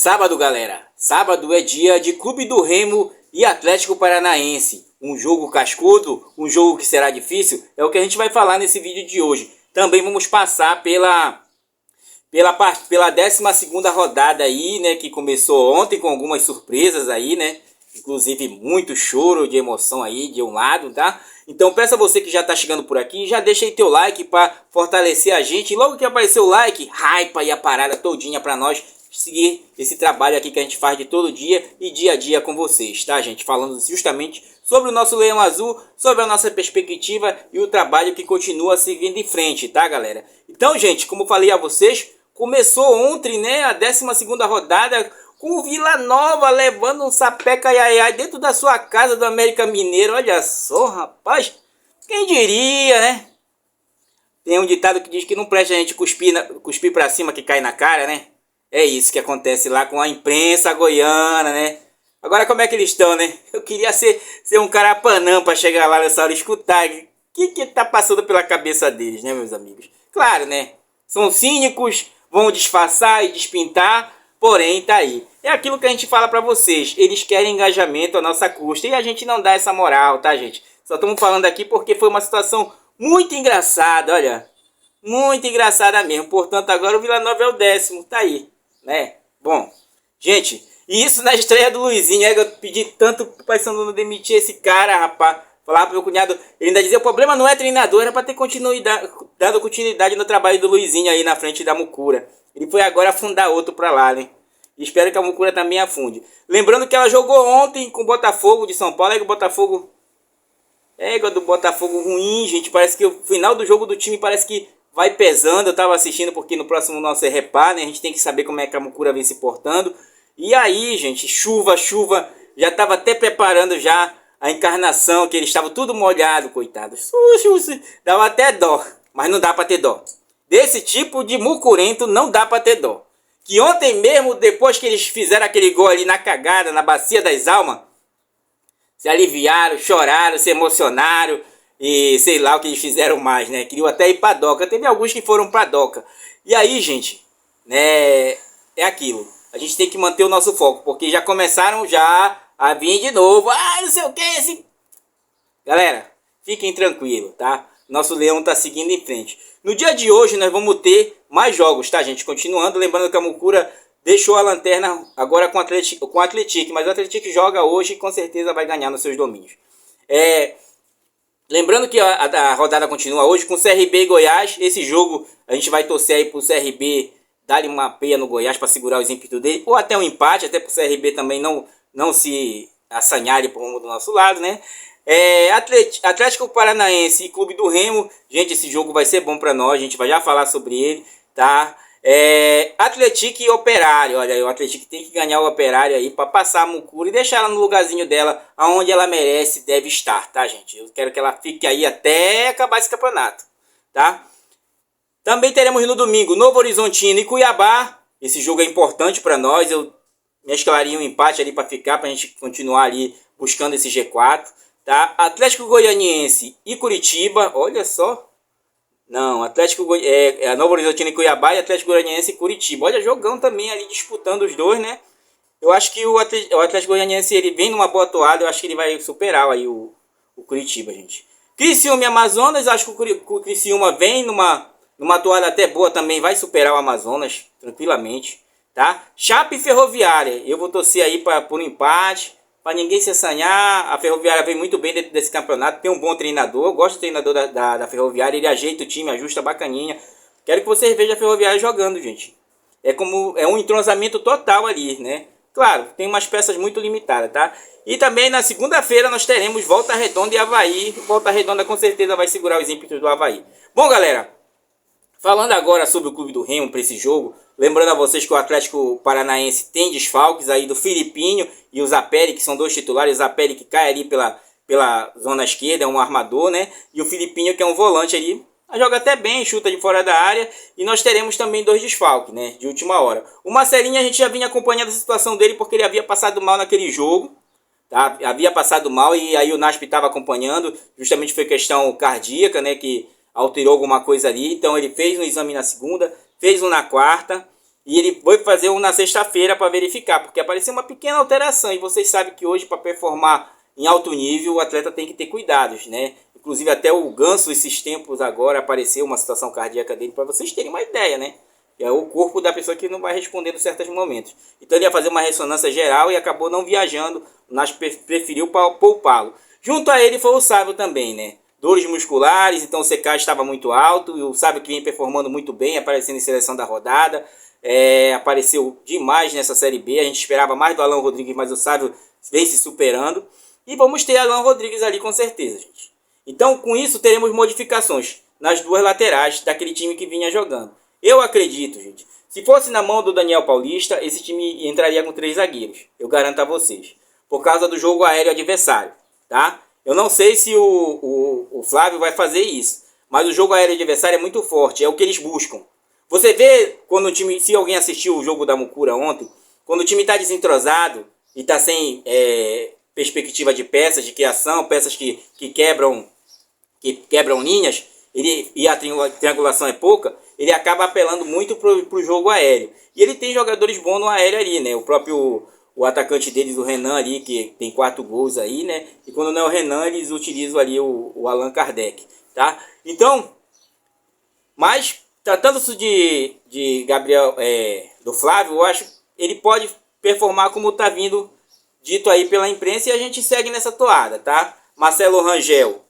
sábado, galera. Sábado é dia de Clube do Remo e Atlético Paranaense. Um jogo cascudo, um jogo que será difícil, é o que a gente vai falar nesse vídeo de hoje. Também vamos passar pela 12ª rodada aí, né, que começou ontem com algumas surpresas aí, né? Inclusive muito choro de emoção aí de um lado, tá? Então peço a você que já tá chegando por aqui, já deixa aí teu like para fortalecer a gente. E logo que aparecer o like, hypa aí a parada todinha para nós seguir esse trabalho aqui que a gente faz de todo dia e dia a dia com vocês, tá, gente? Falando justamente sobre o nosso Leão Azul, sobre a nossa perspectiva e o trabalho que continua seguindo em frente, tá, galera? Então, gente, como falei a vocês, começou ontem, né, a 12ª rodada com o Vila Nova levando um sapeca ai dentro da sua casa do América Mineiro. Olha só, rapaz, quem diria, né? Tem um ditado que diz que não presta a gente cuspir pra cima que cai na cara, né? É isso que acontece lá com a imprensa goiana, né? Agora como é que eles estão, né? Eu queria ser um carapanã pra chegar lá nessa hora e escutar o que tá passando pela cabeça deles, né, meus amigos? Claro, né? São cínicos, vão disfarçar e despintar, porém tá aí. É aquilo que a gente fala pra vocês, eles querem engajamento à nossa custa e a gente não dá essa moral, tá, gente? Só estamos falando aqui porque foi uma situação muito engraçada, olha. Muito engraçada mesmo. Portanto, agora o Vila Nova é o 10º, tá aí, né? Bom, gente, e isso na estreia do Luizinho, eu pedi tanto pro Pai Sandu não demitir esse cara, rapaz. Falar pro meu cunhado, ele ainda dizia, o problema não é treinador, era pra ter dado continuidade no trabalho do Luizinho aí na frente da Mucura. Ele foi agora afundar outro pra lá, né? E espero que a Mucura também afunde. Lembrando que ela jogou ontem com o Botafogo de São Paulo, é que o Botafogo... Égua do Botafogo ruim, gente. Parece que o final do jogo do time parece que vai pesando. Eu tava assistindo porque no próximo nosso é repá, né? A gente tem que saber como é que a Mucura vem se portando. E aí, gente, chuva. Já tava até preparando já a encarnação, que eles estavam tudo molhado, coitados. Dava até dó, mas não dá pra ter dó. Desse tipo de mucurento não dá pra ter dó. Que ontem mesmo, depois que eles fizeram aquele gol ali na cagada, na Bacia das Almas, se aliviaram, choraram, se emocionaram e sei lá o que eles fizeram mais, né? Queriam até ir pra doca. Teve alguns que foram pra doca. E aí, gente, né? É aquilo. A gente tem que manter o nosso foco, porque já começaram já a vir de novo. Ah, não sei o que. Galera, fiquem tranquilos, tá? Nosso Leão tá seguindo em frente. No dia de hoje nós vamos ter mais jogos, tá, gente? Continuando, lembrando que a Mucura deixou a lanterna agora com o Atlético, mas o Atlético joga hoje e com certeza vai ganhar nos seus domínios. Lembrando que a rodada continua hoje com o CRB e Goiás. Esse jogo a gente vai torcer aí pro CRB dar-lhe uma peia no Goiás para segurar os ímpetos dele, ou até um empate, até pro CRB também não se assanhar pro rumo do nosso lado, né? Atlético Paranaense e Clube do Remo. Gente, esse jogo vai ser bom para nós, a gente vai já falar sobre ele, tá? Atlético e Operário, olha aí, o Atlético tem que ganhar o Operário aí para passar a Mucura e deixar ela no lugarzinho dela, aonde ela merece, deve estar, tá, gente? Eu quero que ela fique aí até acabar esse campeonato, tá? Também teremos no domingo Novo Horizontino e Cuiabá. Esse jogo é importante para nós, eu mesclaria um empate ali para ficar, para a gente continuar ali buscando esse G4, tá? Atlético Goianiense e Curitiba, olha só. Não, Novo Horizontino e Cuiabá e Atlético Goianiense e Curitiba. Olha, jogão também ali disputando os dois, né? Eu acho que o Atlético Goianiense, ele vem numa boa toada, eu acho que ele vai superar aí o Curitiba, gente. Criciúma e Amazonas, acho que o Criciúma vem numa toada até boa também, vai superar o Amazonas tranquilamente, tá? Chape e Ferroviária, eu vou torcer aí por um empate, para ninguém se assanhar. A Ferroviária vem muito bem dentro desse campeonato, tem um bom treinador, eu gosto do treinador da Ferroviária, ele ajeita o time, ajusta bacaninha. Quero que vocês vejam a Ferroviária jogando, gente. É um entrosamento total ali, né? Claro, tem umas peças muito limitadas, tá? E também na segunda-feira nós teremos Volta Redonda e Avaí. Volta Redonda com certeza vai segurar os ímpetos do Avaí. Bom, galera, falando agora sobre o Clube do Remo para esse jogo, lembrando a vocês que o Atlético Paranaense tem desfalques aí do Filipinho e o Zapelli, que são dois titulares. O Zapelli que cai ali pela zona esquerda, é um armador, né? E o Filipinho que é um volante ali, joga até bem, chuta de fora da área. E nós teremos também dois desfalques, né? De última hora. O Marcelinho a gente já vinha acompanhando a situação dele porque ele havia passado mal naquele jogo, tá? Havia passado mal e aí o Nasp estava acompanhando. Justamente foi questão cardíaca, né? Que alterou alguma coisa ali. Então ele fez um exame na segunda, fez um na quarta. E ele foi fazer um na sexta-feira para verificar, porque apareceu uma pequena alteração. E vocês sabem que hoje, para performar em alto nível, o atleta tem que ter cuidados, né? Inclusive até o Ganso, esses tempos agora, apareceu uma situação cardíaca dele, para vocês terem uma ideia, né? É o corpo da pessoa que não vai respondendo em certos momentos. Então ele ia fazer uma ressonância geral e acabou não viajando, mas preferiu poupá-lo. Junto a ele foi o Sávio também, né? Dores musculares, então o CK estava muito alto, e o Sávio que vem performando muito bem, aparecendo em seleção da rodada. Apareceu demais nessa Série B, a gente esperava mais do Alan Rodrigues, mas o Sávio vem se superando. E vamos ter Alan Rodrigues ali com certeza, gente. Então com isso teremos modificações nas duas laterais daquele time que vinha jogando. Eu acredito, gente, se fosse na mão do Daniel Paulista, esse time entraria com 3 zagueiros. Eu garanto a vocês. Por causa do jogo aéreo adversário, tá? Eu não sei se o Flávio vai fazer isso. Mas o jogo aéreo adversário é muito forte. É o que eles buscam. Você vê quando o time... Se alguém assistiu o jogo da Mucura ontem, quando o time está desentrosado e está sem perspectiva de peças, de criação, peças que quebram linhas, e a triangulação é pouca, ele acaba apelando muito para o jogo aéreo. E ele tem jogadores bons no aéreo ali, né? O próprio atacante deles, o Renan ali, que tem 4 gols aí, né? E quando não é o Renan, eles utilizam ali o Allan Kardec, tá? Então, mas tratando-se de Gabriel, do Flávio, eu acho que ele pode performar como está vindo dito aí pela imprensa, e a gente segue nessa toada, tá? Marcelo Rangel,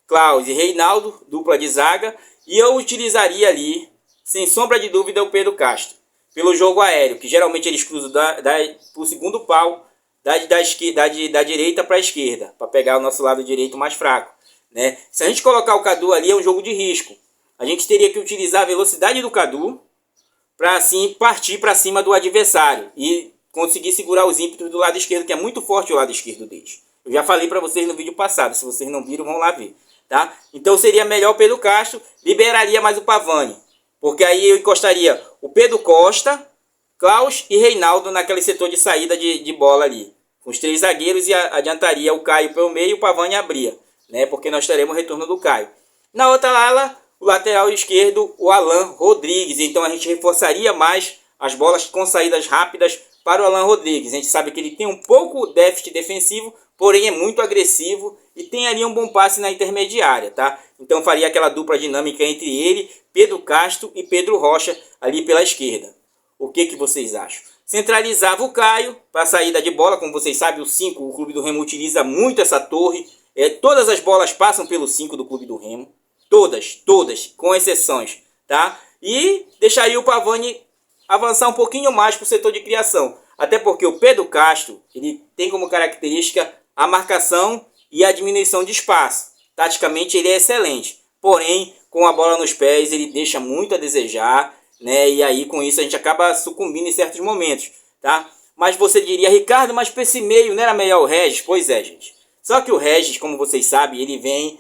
Klaus e Reinaldo, dupla de zaga, e eu utilizaria ali, sem sombra de dúvida, o Pedro Castro, pelo jogo aéreo, que geralmente eles cruzam pro segundo pau, da direita para a esquerda, para pegar o nosso lado direito mais fraco, né? Se a gente colocar o Cadu ali, é um jogo de risco. A gente teria que utilizar a velocidade do Cadu para assim partir para cima do adversário e conseguir segurar os ímpetos do lado esquerdo, que é muito forte o lado esquerdo deles. Eu já falei para vocês no vídeo passado, se vocês não viram, vão lá ver, tá? Então seria melhor o Pedro Castro, liberaria mais o Pavani, porque aí eu encostaria o Pedro Costa, Klaus e Reinaldo naquele setor de saída de bola ali, com os 3 zagueiros, e adiantaria o Caio pelo meio e o Pavani abria, né? Porque nós teremos o retorno do Caio. Na outra ala, o lateral esquerdo, o Alan Rodrigues. Então a gente reforçaria mais as bolas com saídas rápidas para o Alan Rodrigues. A gente sabe que ele tem um pouco déficit defensivo, porém é muito agressivo e tem ali um bom passe na intermediária, tá? Então faria aquela dupla dinâmica entre ele, Pedro Castro e Pedro Rocha ali pela esquerda. O que vocês acham? Centralizava o Caio para a saída de bola. Como vocês sabem, o 5, o Clube do Remo utiliza muito essa torre. Todas as bolas passam pelo 5 do Clube do Remo. Todas, com exceções, tá? E deixaria o Pavani avançar um pouquinho mais para o setor de criação. Até porque o Pedro Castro, ele tem como característica a marcação e a diminuição de espaço. Taticamente ele é excelente. Porém, com a bola nos pés, ele deixa muito a desejar, né? E aí com isso a gente acaba sucumbindo em certos momentos, tá? Mas você diria, Ricardo, mas para esse meio não era melhor o Regis? Pois é, gente. Só que o Regis, como vocês sabem, ele vem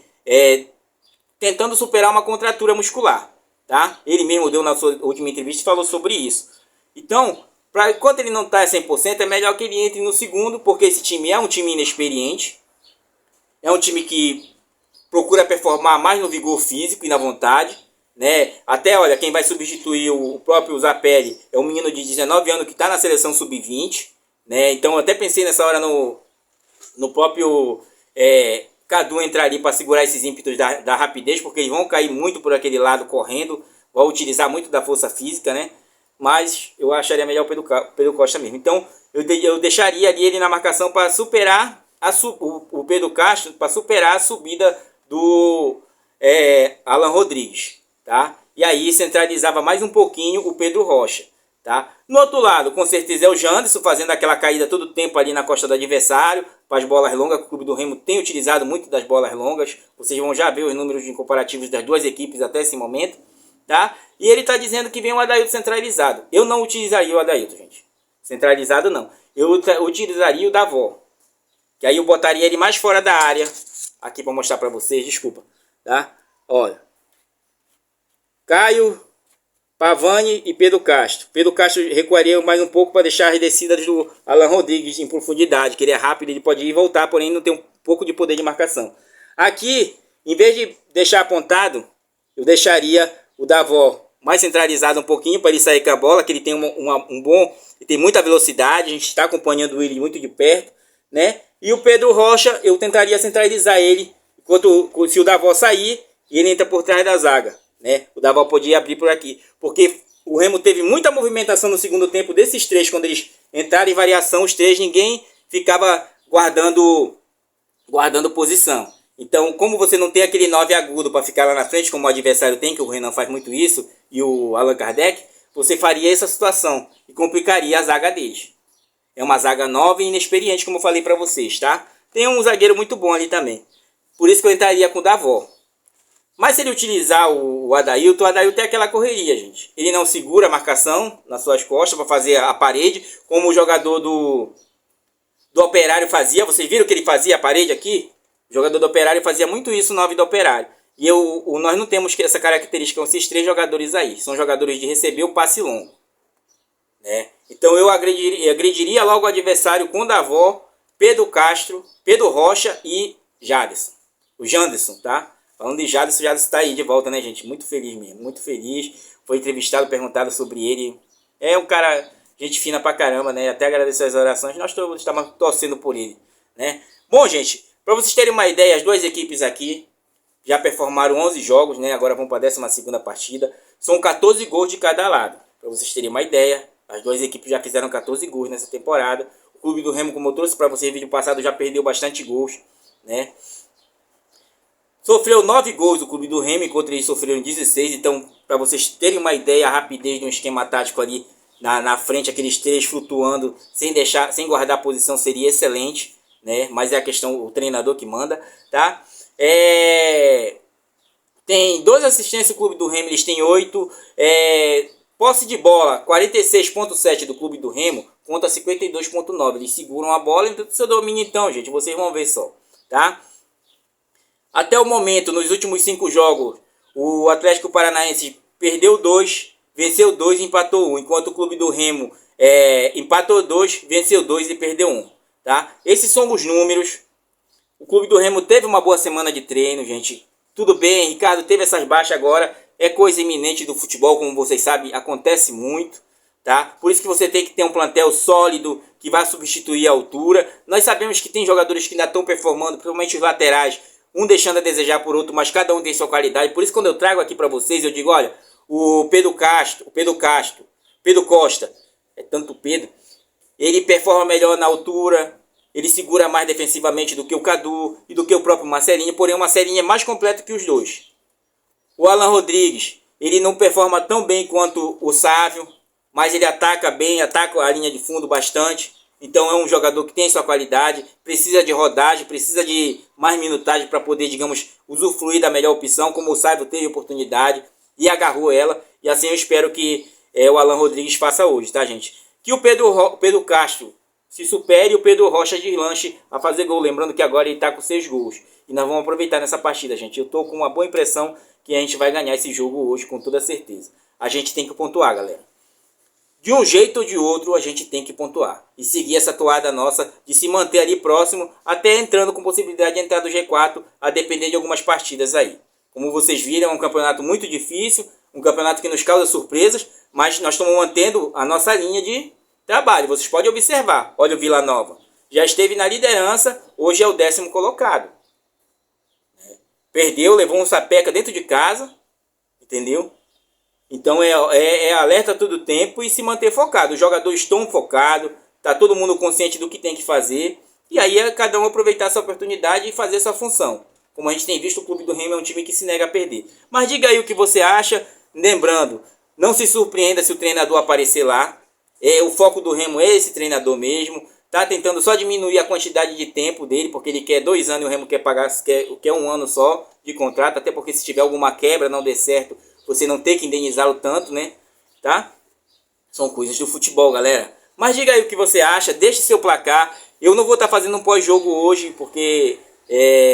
tentando superar uma contratura muscular, tá? Ele mesmo deu na sua última entrevista e falou sobre isso. Então, enquanto ele não está a 100%, é melhor que ele entre no segundo, porque esse time é um time inexperiente, é um time que procura performar mais no vigor físico e na vontade, né? Até, olha, quem vai substituir o próprio Zapelli é um menino de 19 anos que está na seleção sub-20, né? Então, eu até pensei nessa hora no próprio Cadu entrar ali para segurar esses ímpetos da rapidez, porque eles vão cair muito por aquele lado correndo, vão utilizar muito da força física, né? Mas eu acharia melhor o Pedro Costa mesmo. Então eu deixaria ali ele na marcação para superar o Pedro Castro, para superar a subida do Alan Rodrigues, tá? E aí centralizava mais um pouquinho o Pedro Rocha, tá? No outro lado, com certeza é o Janderson fazendo aquela caída todo o tempo ali na costa do adversário, para as bolas longas. O Clube do Remo tem utilizado muito das bolas longas. Vocês vão já ver os números de comparativos das duas equipes até esse momento, tá? E ele está dizendo que vem um Adailton centralizado. Eu não utilizaria o Adailton, gente. Centralizado não. Eu utilizaria o Davó, que aí eu botaria ele mais fora da área. Aqui para mostrar para vocês, desculpa, tá? Olha, Caio, Pavani e Pedro Castro. Pedro Castro recuaria mais um pouco para deixar as descidas do Alan Rodrigues em profundidade, que ele é rápido, ele pode ir e voltar, porém não tem um pouco de poder de marcação. Aqui, em vez de deixar apontado, eu deixaria o Davó mais centralizado um pouquinho para ele sair com a bola, que ele tem um bom, ele tem muita velocidade, a gente está acompanhando ele muito de perto, né? E o Pedro Rocha, eu tentaria centralizar ele, enquanto se o Davó sair, ele entra por trás da zaga, né? O Davó podia abrir por aqui, porque o Remo teve muita movimentação no segundo tempo desses três, quando eles entraram em variação, os três, ninguém ficava guardando posição. Então, como você não tem aquele 9 agudo para ficar lá na frente, como o adversário tem, que o Renan faz muito isso, e o Allan Kardec, você faria essa situação e complicaria a zaga deles. É uma zaga nova e inexperiente, como eu falei para vocês, tá? Tem um zagueiro muito bom ali também. Por isso que eu entraria com o Davó. Mas se ele utilizar o Adailton é aquela correria, gente. Ele não segura a marcação nas suas costas para fazer a parede, como o jogador do Operário fazia. Vocês viram que ele fazia a parede aqui? O jogador do Operário fazia muito isso, o 9 do Operário. E nós não temos essa característica com esses três jogadores aí. São jogadores de receber o passe longo, né? Então eu agrediria logo o adversário com Davó, Pedro Castro, Pedro Rocha e Jaderson. O Janderson, tá? Falando de Jaderson, o Jaderson tá aí de volta, né, gente? Muito feliz mesmo, muito feliz. Foi entrevistado, perguntado sobre ele. É um cara, gente fina pra caramba, né? Até agradecer as orações. Nós todos estamos torcendo por ele, né? Bom, gente, para vocês terem uma ideia, as duas equipes aqui já performaram 11 jogos, né? Agora vão para a 12ª partida. São 14 gols de cada lado. Para vocês terem uma ideia, as duas equipes já fizeram 14 gols nessa temporada. O clube do Remo, como eu trouxe para vocês no vídeo passado, já perdeu bastante gols, né? Sofreu 9 gols o clube do Remo, enquanto eles sofreram 16. Então, para vocês terem uma ideia, a rapidez de um esquema tático ali na frente, aqueles três flutuando, sem guardar a posição, seria excelente, né? Mas é a questão, o treinador que manda, tá? Tem 12 assistências o clube do Remo, eles têm 8. Posse de bola, 46,7 do clube do Remo contra 52,9. Eles seguram a bola, então seu domínio, então, gente, vocês vão ver só, tá? Até o momento, nos últimos 5 jogos, o Atlético Paranaense perdeu 2, venceu 2 e empatou 1. Enquanto o clube do Remo empatou 2, venceu 2 e perdeu 1. Tá? Esses são os números. O clube do Remo teve uma boa semana de treino, gente. Tudo bem, Ricardo teve essas baixas agora. É coisa iminente do futebol, como vocês sabem, acontece muito. Tá? Por isso que você tem que ter um plantel sólido que vai substituir a altura. Nós sabemos que tem jogadores que ainda estão performando, principalmente os laterais, um deixando a desejar por outro, mas cada um tem sua qualidade. Por isso, quando eu trago aqui para vocês, eu digo, olha, o Pedro Costa, é tanto Pedro, ele performa melhor na altura, ele segura mais defensivamente do que o Cadu e do que o próprio Marcelinho, porém o Marcelinho é mais completo que os dois. O Alan Rodrigues, ele não performa tão bem quanto o Sávio, mas ele ataca bem, ataca a linha de fundo bastante. Então é um jogador que tem sua qualidade, precisa de rodagem, precisa de mais minutagem para poder, digamos, usufruir da melhor opção, como o Sávio teve oportunidade e agarrou ela. E assim eu espero que o Alan Rodrigues faça hoje, tá, gente? Que o Pedro Castro se supere e o Pedro Rocha deslanche a fazer gol. Lembrando que agora ele está com 6 gols. E nós vamos aproveitar nessa partida, gente. Eu estou com uma boa impressão que a gente vai ganhar esse jogo hoje, com toda certeza. A gente tem que pontuar, galera. De um jeito ou de outro, a gente tem que pontuar. E seguir essa toada nossa de se manter ali próximo, até entrando com possibilidade de entrar do G4, a depender de algumas partidas aí. Como vocês viram, é um campeonato muito difícil, um campeonato que nos causa surpresas, mas nós estamos mantendo a nossa linha de trabalho. Vocês podem observar. Olha o Vila Nova. Já esteve na liderança, hoje é o 10º colocado. Perdeu, levou um sapeca dentro de casa, entendeu? Então é alerta todo tempo e se manter focado. Os jogadores estão focados, tá todo mundo consciente do que tem que fazer. E aí é cada um aproveitar essa oportunidade e fazer essa função. Como a gente tem visto, o clube do Remo é um time que se nega a perder. Mas diga aí o que você acha. Lembrando, não se surpreenda se o treinador aparecer lá. O foco do Remo é esse treinador mesmo. Tá tentando só diminuir a quantidade de tempo dele, porque ele quer 2 anos e o Remo quer 1 ano só de contrato. Até porque se tiver alguma quebra, não der certo, você não tem que indenizá-lo tanto, né? Tá? São coisas do futebol, galera. Mas diga aí o que você acha, deixe seu placar. Eu não vou estar fazendo um pós-jogo hoje, porque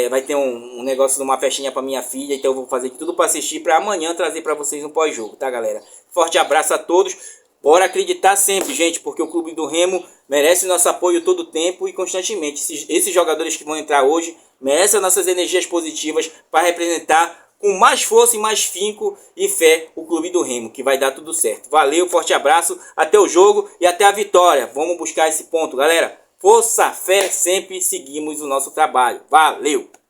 vai ter um negócio de uma festinha para minha filha. Então eu vou fazer tudo para assistir, para amanhã trazer para vocês um pós-jogo, tá, galera? Forte abraço a todos. Bora acreditar sempre, gente, porque o clube do Remo merece nosso apoio todo o tempo e constantemente. Esses jogadores que vão entrar hoje merecem nossas energias positivas para representar com mais força e mais finco e fé o Clube do Remo, que vai dar tudo certo. Valeu, forte abraço, até o jogo e até a vitória. Vamos buscar esse ponto, galera. Força, fé, sempre seguimos o nosso trabalho. Valeu!